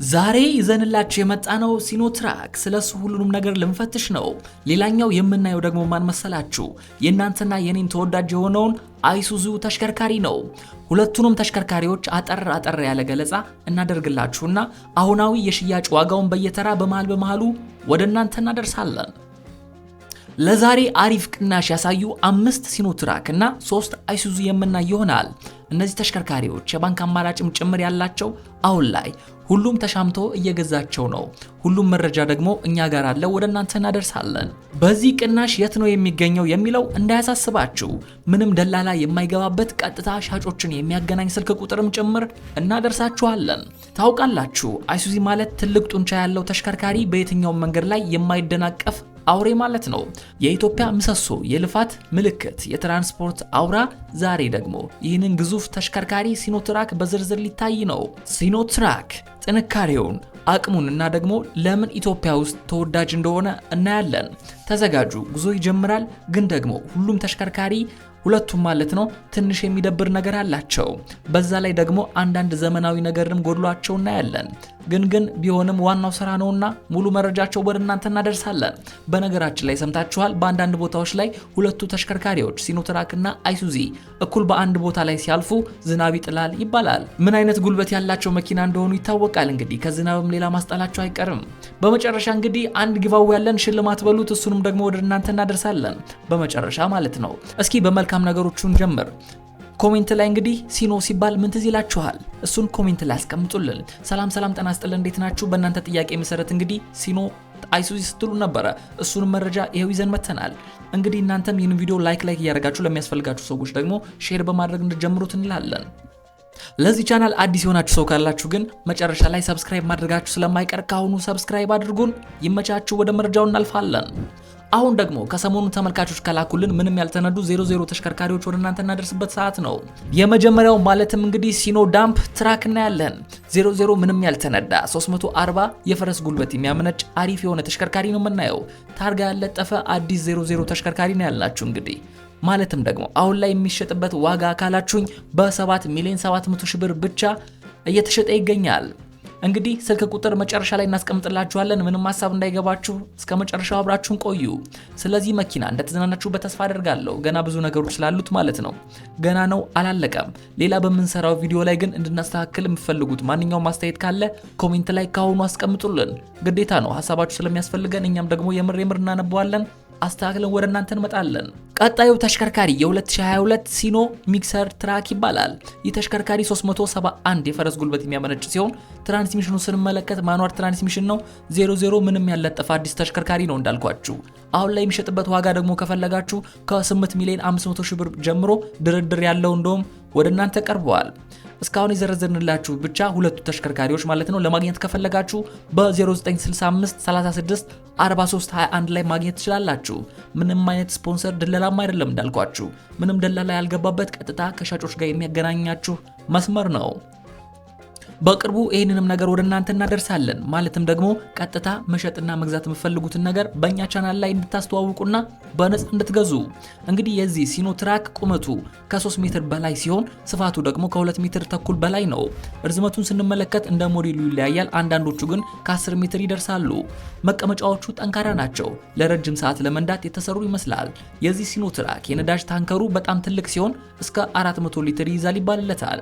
ዛሬ ይዘንላችሁ የመጣነው ሲኖትራክ ስለሱ ሁሉንም ነገር ልንፈትሽ ነው። ሌላኛው የምናየው ደግሞ ማን መሰላችሁ? የእናንተና የኔን ተወዳጅ የሆነውን አይሱዙ ተሽከርካሪ ነው። ሁለቱንም ተሽከርካሪዎች አጠር ያለ ገለጻ እናደርግላችሁና አሁናዊ የሽያጭ ዋጋውን በየተራ በመሃሉ ወደ እናንተ እናደርሳለን። ለዛሬ አሪፍ ቅናሽ ያሳዩ 5 ሲኖትራክ እና 3 አይሱዙ የምናይ ይሆናል። እነዚህ ተሽከርካሪዎች የባንክ አማራጭም ጭምር ያላቸው አሁን ላይ ሁሉም ተሻምቶ እየገዛቸው ነው። ሁሉም መረጃ ደግሞ እኛ ጋር አለ፣ ወደ እናንተ እናደርሳለን። በዚህ ቅናሽ የት ነው የሚገኘው የሚለው እንዳያሳስባችሁ፣ ምንም ደላላ የማይገባበት ቀጥታ ሻጮችን የሚያገናኝ ስልክ ቁጥርም ጭምር እናደርሳችኋለን። ታውቃላችሁ አይሱዙ ማለት ትልቅ ጡንቻ ያለው ተሽከርካሪ በየትኛውም መንገድ ላይ የማይደናቀፍ አውሬ ማለት ነው። የኢትዮጵያ ምሰሶ፣ የልፋት ምልክት፣ የትራንስፖርት አውራ። ዛሬ ደግሞ ይህንን ግዙፍ ተሽከርካሪ ሲኖትራክ በዝርዝር ሊታይ ነው። ሲኖትራክ ጥንካሬውን፣ አቅሙን እና ደግሞ ለምን ኢትዮጵያ ውስጥ ተወዳጅ እንደሆነ እናያለን። ተዘጋጁ፣ ጉዞ ይጀምራል። ግን ደግሞ ሁሉም ተሽከርካሪ ሁለቱም ማለት ነው ትንሽ የሚደብር ነገር አላቸው። በዛ ላይ ደግሞ አንዳንድ ዘመናዊ ነገርንም ጎድሏቸው እናያለን። ግን ቢሆንም ዋናው ስራ ነውና ሙሉ መረጃቸው ወደ እናንተ እናደርሳለን። በነገራችን ላይ ሰምታችኋል፣ በአንዳንድ ቦታዎች ላይ ሁለቱ ተሽከርካሪዎች ሲኖትራክና አይሱዙ እኩል በአንድ ቦታ ላይ ሲያልፉ ዝናብ ይጥላል ይባላል። ምን አይነት ጉልበት ያላቸው መኪና እንደሆኑ ይታወቃል። እንግዲህ ከዝናብም ሌላ ማስጣላቸው አይቀርም። በመጨረሻ እንግዲህ አንድ ግቫው ያለን ሽልማት በሉት፣ እሱንም ደግሞ ወደ እናንተ እናደርሳለን በመጨረሻ ማለት ነው። እስኪ በመልካም ነገሮቹን ጀምር። ኮሜንት ላይ እንግዲህ ሲኖ ሲባል ምን ትዝ ይላችኋል? እሱን ኮሜንት ላይ አስቀምጡልን። ሰላም ጤና ይስጥልን፣ እንዴት ናችሁ? በእናንተ ጥያቄ መሰረት እንግዲህ ሲኖ አይሱዙ ስትሉ ነበረ። እሱንም መረጃ ይሄው ይዘን መተናል። እንግዲህ እናንተም ይህን ቪዲዮ ላይክ እያደረጋችሁ ለሚያስፈልጋችሁ ሰዎች ደግሞ ሼር በማድረግ እንድትጀምሩት እንላለን። ለዚህ ቻናል አዲስ የሆናችሁ ሰው ካላችሁ ግን መጨረሻ ላይ ሰብስክራይብ ማድረጋችሁ ስለማይቀር ካሁኑ ሰብስክራይብ አድርጉን። ይመቻችሁ፣ ወደ መረጃው እናልፋለን። አሁን ደግሞ ከሰሞኑ ተመልካቾች ከላኩልን ምንም ያልተነዱ 00 ተሽከርካሪዎች ወደ እናንተ እናደርስበት ሰዓት ነው። የመጀመሪያው ማለትም እንግዲህ ሲኖ ዳምፕ ትራክ እናያለን። 00 ምንም ያልተነዳ 340 የፈረስ ጉልበት የሚያመነጭ አሪፍ የሆነ ተሽከርካሪ ነው የምናየው። ታርጋ ያለጠፈ አዲስ 00 ተሽከርካሪ ነው ያላችሁ እንግዲህ ማለትም ደግሞ አሁን ላይ የሚሸጥበት ዋጋ ካላችሁኝ በ7 ሚሊዮን 700 ሺህ ብር ብቻ እየተሸጠ ይገኛል። እንግዲህ ስልክ ቁጥር መጨረሻ ላይ እናስቀምጥላችኋለን። ምንም ሐሳብ እንዳይገባችሁ እስከ መጨረሻው አብራችሁን ቆዩ። ስለዚህ መኪና እንደተዝናናችሁበት ተስፋ አደርጋለሁ። ገና ብዙ ነገሮች ስላሉት ማለት ነው። ገና ነው፣ አላለቀም። ሌላ በምንሰራው ቪዲዮ ላይ ግን እንድናስተካክል የምትፈልጉት ማንኛውም አስተያየት ካለ ኮሜንት ላይ ካሁኑ አስቀምጡልን። ግዴታ ነው፣ ሐሳባችሁ ስለሚያስፈልገን እኛም ደግሞ የምር እናነበዋለን፣ አስተካክለን ወደ እናንተ እንመጣለን። ቀጣዩ ተሽከርካሪ የ2022 ሲኖ ሚክሰር ትራክ ይባላል። ይህ ተሽከርካሪ 371 የፈረስ ጉልበት የሚያመነጭ ሲሆን ትራንስሚሽኑ ስንመለከት ማኑዋል ትራንስሚሽን ነው። 00 ምንም ያለጠፈ አዲስ ተሽከርካሪ ነው እንዳልኳችሁ። አሁን ላይ የሚሸጥበት ዋጋ ደግሞ ከፈለጋችሁ ከ8 ሚሊዮን 500 ሺህ ብር ጀምሮ ድርድር ያለው እንደውም ወደ እናንተ ቀርበዋል። እስካሁን የዘረዘርንላችሁ ብቻ ሁለቱ ተሽከርካሪዎች ማለት ነው። ለማግኘት ከፈለጋችሁ በ0965 36 43 21 ላይ ማግኘት ትችላላችሁ። ምንም አይነት ስፖንሰር ድለላም አይደለም እንዳልኳችሁ። ምንም ደላላ ያልገባበት ቀጥታ ከሻጮች ጋር የሚያገናኛችሁ መስመር ነው። በቅርቡ ይህንንም ነገር ወደ እናንተ እናደርሳለን። ማለትም ደግሞ ቀጥታ መሸጥና መግዛት የምትፈልጉትን ነገር በእኛ ቻናል ላይ እንድታስተዋውቁና በነፃ እንድትገዙ። እንግዲህ የዚህ ሲኖትራክ ቁመቱ ከ3 ሜትር በላይ ሲሆን ስፋቱ ደግሞ ከ2 ሜትር ተኩል በላይ ነው። ርዝመቱን ስንመለከት እንደ ሞዴሉ ይለያያል። አንዳንዶቹ ግን ከ10 ሜትር ይደርሳሉ። መቀመጫዎቹ ጠንካራ ናቸው። ለረጅም ሰዓት ለመንዳት የተሰሩ ይመስላል። የዚህ ሲኖትራክ የነዳጅ ታንከሩ በጣም ትልቅ ሲሆን እስከ 400 ሊትር ይይዛል ይባልለታል።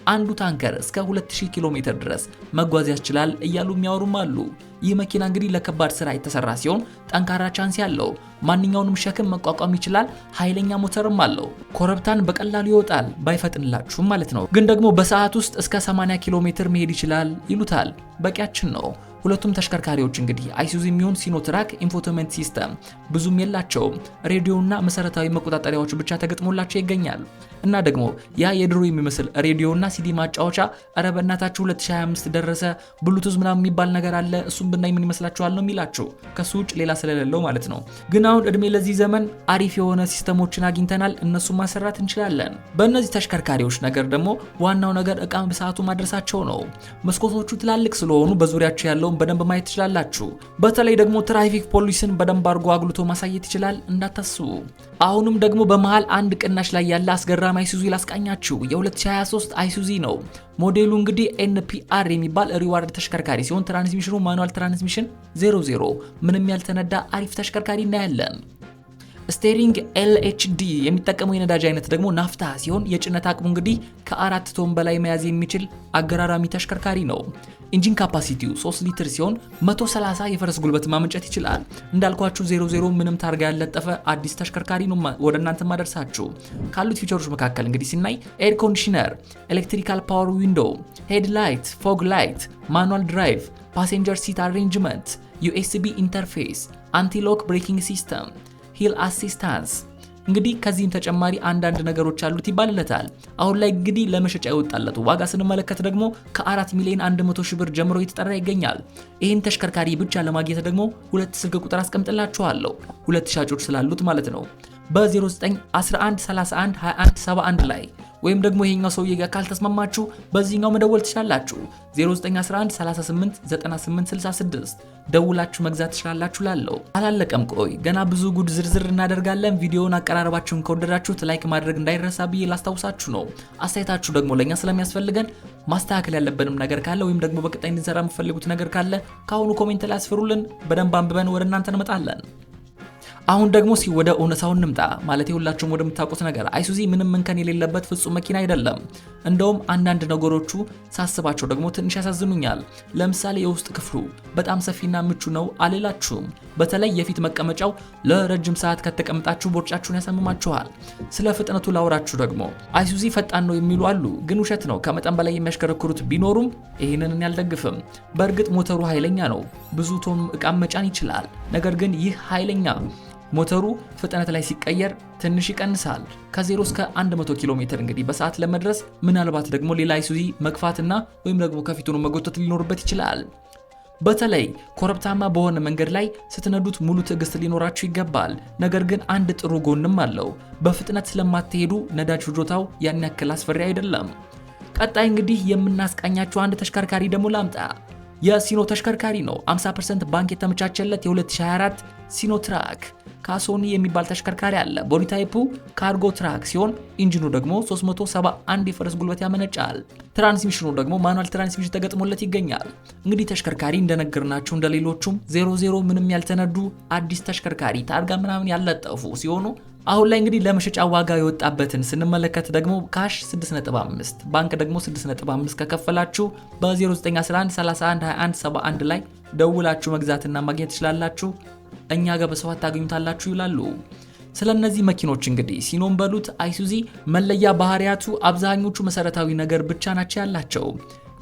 አንዱ ታንከር እስከ 2000 ኪሎ ሜትር ድረስ መጓዝ ያስችላል እያሉ የሚያወሩም አሉ። ይህ መኪና እንግዲህ ለከባድ ስራ የተሰራ ሲሆን ጠንካራ ቻንስ ያለው፣ ማንኛውንም ሸክም መቋቋም ይችላል። ኃይለኛ ሞተርም አለው። ኮረብታን በቀላሉ ይወጣል ባይፈጥንላችሁም ማለት ነው። ግን ደግሞ በሰዓት ውስጥ እስከ 80 ኪሎ ሜትር መሄድ ይችላል ይሉታል። በቂያችን ነው። ሁለቱም ተሽከርካሪዎች እንግዲህ አይሱዙ የሚሆን ሲኖትራክ ኢንፎቴመንት ሲስተም ብዙም የላቸውም። ሬዲዮና መሰረታዊ መቆጣጠሪያዎች ብቻ ተገጥሞላቸው ይገኛል። እና ደግሞ ያ የድሮ የሚመስል ሬዲዮና ሲዲ ማጫወቻ ኧረ በእናታችሁ 2025 ደረሰ ብሉቱዝ ምናምን የሚባል ነገር አለ፣ እሱም ብናይ ምን ይመስላችኋል ነው የሚላቸው። ከሱ ውጭ ሌላ ስለሌለው ማለት ነው። ግን አሁን እድሜ ለዚህ ዘመን አሪፍ የሆነ ሲስተሞችን አግኝተናል፣ እነሱን ማሰራት እንችላለን። በእነዚህ ተሽከርካሪዎች ነገር ደግሞ ዋናው ነገር እቃ በሰዓቱ ማድረሳቸው ነው። መስኮቶቹ ትላልቅ ስለሆኑ በዙሪያቸው ያለውን በደንብ ማየት ትችላላችሁ። በተለይ ደግሞ ትራፊክ ፖሊስን በደንብ አድርጎ አጉልቶ ማሳየት ይችላል፣ እንዳታስቡ። አሁንም ደግሞ በመሃል አንድ ቅናሽ ላይ ያለ አስገራሚ ፕሮግራም አይሱዙ ላስቃኛችሁ። የ2023 አይሱዙ ነው። ሞዴሉ እንግዲህ NPR የሚባል ሪዋርድ ተሽከርካሪ ሲሆን ትራንስሚሽኑ ማኑዋል ትራንስሚሽን 00 ምንም ያልተነዳ አሪፍ ተሽከርካሪ እናያለን። ስቴሪንግ LHD የሚጠቀመው የነዳጅ አይነት ደግሞ ናፍታ ሲሆን የጭነት አቅሙ እንግዲህ ከ4 ቶን በላይ መያዝ የሚችል አገራራሚ ተሽከርካሪ ነው። ኢንጂን ካፓሲቲው 3 ሊትር ሲሆን 130 የፈረስ ጉልበት ማመንጨት ይችላል። እንዳልኳችሁ 00 ምንም ታርጋ ያለጠፈ አዲስ ተሽከርካሪ ነው ወደ እናንተ ማደርሳችሁ። ካሉት ፊቸሮች መካከል እንግዲህ ሲናይ ኤር ኮንዲሽነር፣ ኤሌክትሪካል ፓወር ዊንዶ፣ ሄድ ላይት፣ ፎግ ላይት፣ ማኑዋል ድራይቭ፣ ፓሴንጀር ሲት አሬንጅመንት፣ USB ኢንተርፌስ፣ አንቲ ሎክ ብሬኪንግ ሲስተም፣ ሂል አሲስታንስ እንግዲህ ከዚህም ተጨማሪ አንዳንድ ነገሮች አሉት ይባልለታል። አሁን ላይ እንግዲህ ለመሸጫ የወጣለት ዋጋ ስንመለከት ደግሞ ከ4 ሚሊዮን 100 ሺህ ብር ጀምሮ እየተጠራ ይገኛል። ይህን ተሽከርካሪ ብቻ ለማግኘት ደግሞ ሁለት ስልክ ቁጥር አስቀምጥላችኋለሁ፣ ሁለት ሻጮች ስላሉት ማለት ነው። በ0911 31 21 71 ላይ ወይም ደግሞ ይሄኛው ሰውዬ ጋር ካልተስማማችሁ በዚህኛው መደወል ትችላላችሁ። 0911 38 98 66 ደውላችሁ መግዛት ትችላላችሁ። ላለው አላለቀም፣ ቆይ ገና ብዙ ጉድ ዝርዝር እናደርጋለን። ቪዲዮውን አቀራረባችሁን ከወደዳችሁት ላይክ ማድረግ እንዳይረሳ ብዬ ላስታውሳችሁ ነው። አስተያየታችሁ ደግሞ ለኛ ስለሚያስፈልገን ማስተካከል ያለብንም ነገር ካለ ወይም ደግሞ በቀጣይ እንድንሰራ የምትፈልጉት ነገር ካለ ካሁኑ ኮሜንት ላይ አስፍሩልን። በደንብ አንብበን ወደ እናንተ እንመጣለን። አሁን ደግሞ ወደ እውነታው እንምጣ። ማለት ሁላችሁም ወደምታውቁት ነገር አይሱዙ ምንም እንከን የሌለበት ፍጹም መኪና አይደለም። እንደውም አንዳንድ ነገሮቹ ሳስባቸው ደግሞ ትንሽ ያሳዝኑኛል። ለምሳሌ የውስጥ ክፍሉ በጣም ሰፊና ምቹ ነው አልላችሁም። በተለይ የፊት መቀመጫው ለረጅም ሰዓት ከተቀመጣችሁ ቦርጫችሁን ያሳምማችኋል። ስለ ፍጥነቱ ላውራችሁ ደግሞ አይሱዙ ፈጣን ነው የሚሉ አሉ፣ ግን ውሸት ነው። ከመጠን በላይ የሚያሽከረክሩት ቢኖሩም ይህንን ያልደግፍም። በእርግጥ ሞተሩ ኃይለኛ ነው፣ ብዙ ቶን ዕቃ መጫን ይችላል። ነገር ግን ይህ ኃይለኛ ሞተሩ ፍጥነት ላይ ሲቀየር ትንሽ ይቀንሳል። ከ0 እስከ 100 ኪሎ ሜትር እንግዲህ በሰዓት ለመድረስ ምናልባት ደግሞ ሌላ አይሱዙ መግፋትና ወይም ደግሞ ከፊቱ ነው መጎተት ሊኖርበት ይችላል። በተለይ ኮረብታማ በሆነ መንገድ ላይ ስትነዱት ሙሉ ትዕግስት ሊኖራችሁ ይገባል። ነገር ግን አንድ ጥሩ ጎንም አለው። በፍጥነት ስለማትሄዱ ነዳጅ ፍጆታው ያን ያክል አስፈሪ አይደለም። ቀጣይ እንግዲህ የምናስቃኛችሁ አንድ ተሽከርካሪ ደግሞ ላምጣ። የሲኖ ተሽከርካሪ ነው። 50% ባንክ የተመቻቸለት የ2024 ሲኖ ትራክ ካሶኒ የሚባል ተሽከርካሪ አለ። ቦዲ ታይፑ ካርጎ ትራክ ሲሆን ኢንጂኑ ደግሞ 371 የፈረስ ጉልበት ያመነጫል። ትራንስሚሽኑ ደግሞ ማኑዋል ትራንስሚሽን ተገጥሞለት ይገኛል። እንግዲህ ተሽከርካሪ እንደነገርናችሁ እንደሌሎቹም 00 ምንም ያልተነዱ አዲስ ተሽከርካሪ ታርጋ ምናምን ያለጠፉ ሲሆኑ አሁን ላይ እንግዲህ ለመሸጫ ዋጋ የወጣበትን ስንመለከት ደግሞ ካሽ 6.5 ባንክ ደግሞ 6.5 ከከፈላችሁ በ0911 31 21 71 ላይ ደውላችሁ መግዛትና ማግኘት ትችላላችሁ። እኛ ጋር በሰዋት ታገኙታላችሁ ይላሉ። ስለነዚህ መኪኖች እንግዲህ ሲኖም በሉት አይሱዙ መለያ ባህሪያቱ አብዛኞቹ መሰረታዊ ነገር ብቻ ናቸው ያላቸው።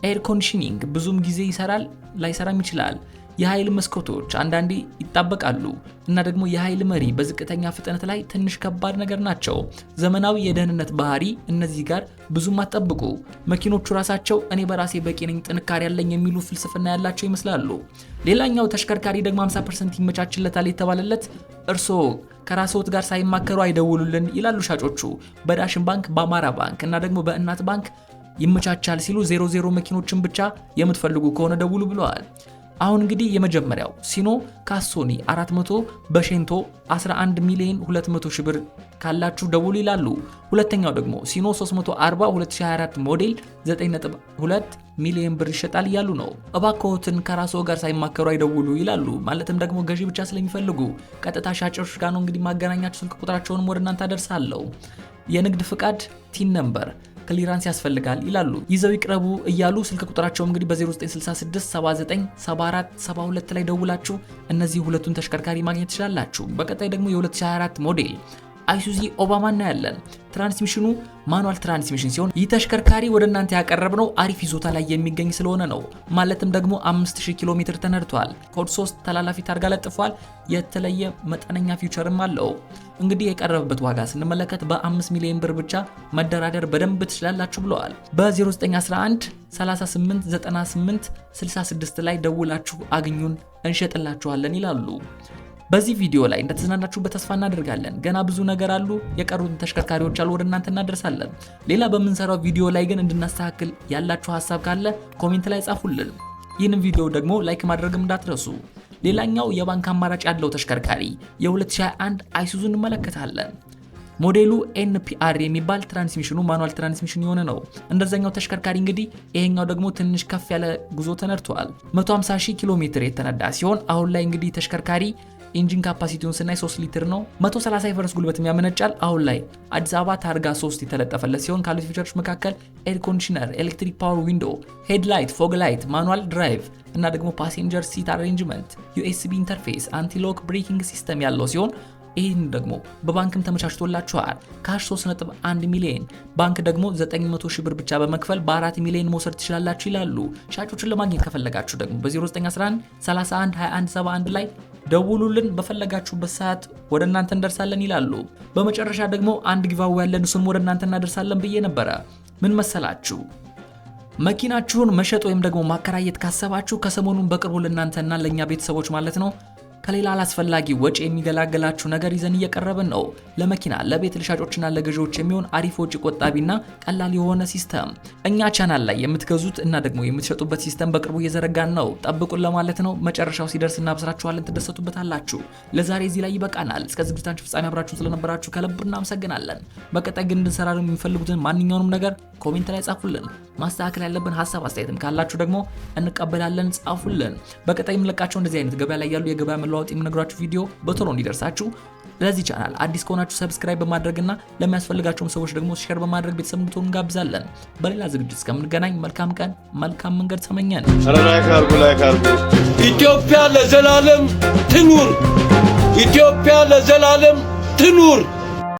ኤር ኮንዲሽኒንግ ብዙም ጊዜ ይሰራል ላይሰራም ይችላል። የኃይል መስኮቶች አንዳንዴ ይጣበቃሉ እና ደግሞ የኃይል መሪ በዝቅተኛ ፍጥነት ላይ ትንሽ ከባድ ነገር ናቸው። ዘመናዊ የደህንነት ባህሪ እነዚህ ጋር ብዙም አትጠብቁ። መኪኖቹ ራሳቸው እኔ በራሴ በቂ ነኝ፣ ጥንካሬ ያለኝ የሚሉ ፍልስፍና ያላቸው ይመስላሉ። ሌላኛው ተሽከርካሪ ደግሞ 50% ይመቻችለታል የተባለለት እርስዎ ከራስዎት ጋር ሳይማከሩ አይደውሉልን ይላሉ ሻጮቹ። በዳሽን ባንክ፣ በአማራ ባንክ እና ደግሞ በእናት ባንክ ይመቻቻል ሲሉ 00 መኪኖችን ብቻ የምትፈልጉ ከሆነ ደውሉ ብለዋል። አሁን እንግዲህ የመጀመሪያው ሲኖ ካሶኒ 400 በሼንቶ 11 ሚሊዮን 200 ሺህ ብር ካላችሁ ደውሉ ይላሉ። ሁለተኛው ደግሞ ሲኖ 340 2024 ሞዴል 9.2 ሚሊዮን ብር ይሸጣል እያሉ ነው። እባክዎትን ከራስዎ ጋር ሳይማከሩ አይደውሉ ይላሉ። ማለትም ደግሞ ገዢ ብቻ ስለሚፈልጉ ቀጥታ ሻጮች ጋር ነው እንግዲህ ማገናኛችሁ። ስልክ ቁጥራቸውንም ወደ እናንተ አደርሳለሁ። የንግድ ፍቃድ ቲን ነምበር ክሊራንስ ያስፈልጋል ይላሉ። ይዘው ይቅረቡ እያሉ ስልክ ቁጥራቸው እንግዲህ በ0966 79 74 72 ላይ ደውላችሁ እነዚህ ሁለቱን ተሽከርካሪ ማግኘት ትችላላችሁ። በቀጣይ ደግሞ የ2024 ሞዴል አይሱዙ ኦባማ እናያለን። ትራንስሚሽኑ ማኑዋል ትራንስሚሽን ሲሆን ይህ ተሽከርካሪ ወደ እናንተ ያቀረብነው አሪፍ ይዞታ ላይ የሚገኝ ስለሆነ ነው። ማለትም ደግሞ 5000 ኪሎ ሜትር ተነድቷል። ኮድ 3 ተላላፊ ታርጋ ለጥፏል። የተለየ መጠነኛ ፊውቸርም አለው። እንግዲህ የቀረበበት ዋጋ ስንመለከት በ5 ሚሊዮን ብር ብቻ መደራደር በደንብ ትችላላችሁ ብለዋል። በ0911 38 98 66 ላይ ደውላችሁ አግኙን፣ እንሸጥላችኋለን ይላሉ። በዚህ ቪዲዮ ላይ እንደተዝናናችሁበት ተስፋ እናደርጋለን። ገና ብዙ ነገር አሉ፣ የቀሩትን ተሽከርካሪዎች አሉ ወደ እናንተ እናደርሳለን። ሌላ በምንሰራው ቪዲዮ ላይ ግን እንድናስተካክል ያላችሁ ሐሳብ ካለ ኮሜንት ላይ ጻፉልን። ይህንን ቪዲዮ ደግሞ ላይክ ማድረግም እንዳትረሱ። ሌላኛው የባንክ አማራጭ ያለው ተሽከርካሪ የ2021 አይሱዙ እንመለከታለን። ሞዴሉ NPR የሚባል ትራንስሚሽኑ ማኑዋል ትራንስሚሽን የሆነ ነው። እንደዛኛው ተሽከርካሪ እንግዲህ ይሄኛው ደግሞ ትንሽ ከፍ ያለ ጉዞ ተነድቷል። 150,000 ኪሎ ሜትር የተነዳ ሲሆን አሁን ላይ እንግዲህ ተሽከርካሪ ኢንጂን ካፓሲቲውን ስናይ 3 ሊትር ነው። 130 የፈረስ ጉልበት ያመነጫል። አሁን ላይ አዲስ አበባ ታርጋ 3 የተለጠፈለት ሲሆን ካሉት ፊቸሮች መካከል ኤር ኮንዲሽነር፣ ኤሌክትሪክ ፓወር ዊንዶ፣ ሄድላይት፣ ፎግ ላይት፣ ማኑዋል ድራይቭ እና ደግሞ ፓሴንጀር ሲት አሬንጅመንት፣ USB ኢንተርፌስ፣ አንቲሎክ ብሬኪንግ ሲስተም ያለው ሲሆን ይህን ደግሞ በባንክም ተመቻችቶላችኋል። ካሽ 3.1 ሚሊዮን ባንክ ደግሞ 900 ሺህ ብር ብቻ በመክፈል በ4 ሚሊዮን መውሰድ ትችላላችሁ ይላሉ። ሻጮችን ለማግኘት ከፈለጋችሁ ደግሞ በ0911 31 21 71 ላይ ደውሉልን፣ በፈለጋችሁበት ሰዓት ወደ እናንተ እንደርሳለን ይላሉ። በመጨረሻ ደግሞ አንድ ጊቫዌ ያለን እሱን ወደ እናንተ እናደርሳለን ብዬ ነበረ። ምን መሰላችሁ? መኪናችሁን መሸጥ ወይም ደግሞ ማከራየት ካሰባችሁ ከሰሞኑን በቅርቡ ለእናንተና ለኛ ቤተሰቦች ማለት ነው ከሌላ አላስፈላጊ ወጪ የሚገላገላችሁ ነገር ይዘን እየቀረብን ነው። ለመኪና ለቤት ለሻጮችና ለገዢዎች የሚሆን አሪፍ ወጪ ቆጣቢና ቀላል የሆነ ሲስተም እኛ ቻናል ላይ የምትገዙት እና ደግሞ የምትሸጡበት ሲስተም በቅርቡ እየዘረጋን ነው። ጠብቁን ለማለት ነው። መጨረሻው ሲደርስ እናብስራችኋለን፣ ትደሰቱበታላችሁ። ለዛሬ እዚህ ላይ ይበቃናል። እስከ ዝግጅታችን ፍጻሜ አብራችሁን ስለነበራችሁ ከልብ እናመሰግናለን። በቀጣይ ግን እንድንሰራ የሚፈልጉትን ማንኛውንም ነገር ኮሜንት ላይ ጻፉልን። ማስተካከል ያለብን ሐሳብ አስተያየትም ካላችሁ ደግሞ እንቀበላለን፣ ጻፉልን። በቀጣይ የምንለቃቸው እንደዚህ አይነት ገበያ ላይ ያሉ የገበያ መለዋወጥ የምነግራችሁ ቪዲዮ በቶሎ እንዲደርሳችሁ ለዚህ ቻናል አዲስ ከሆናችሁ ሰብስክራይብ በማድረግና ለሚያስፈልጋቸው ሰዎች ደግሞ ሼር በማድረግ ቤተሰብ እንድትሆኑ እንጋብዛለን። በሌላ ዝግጅት እስከምንገናኝ መልካም ቀን፣ መልካም መንገድ ተመኘን። ኢትዮጵያ ለዘላለም ትኑር! ኢትዮጵያ ለዘላለም ትኑር!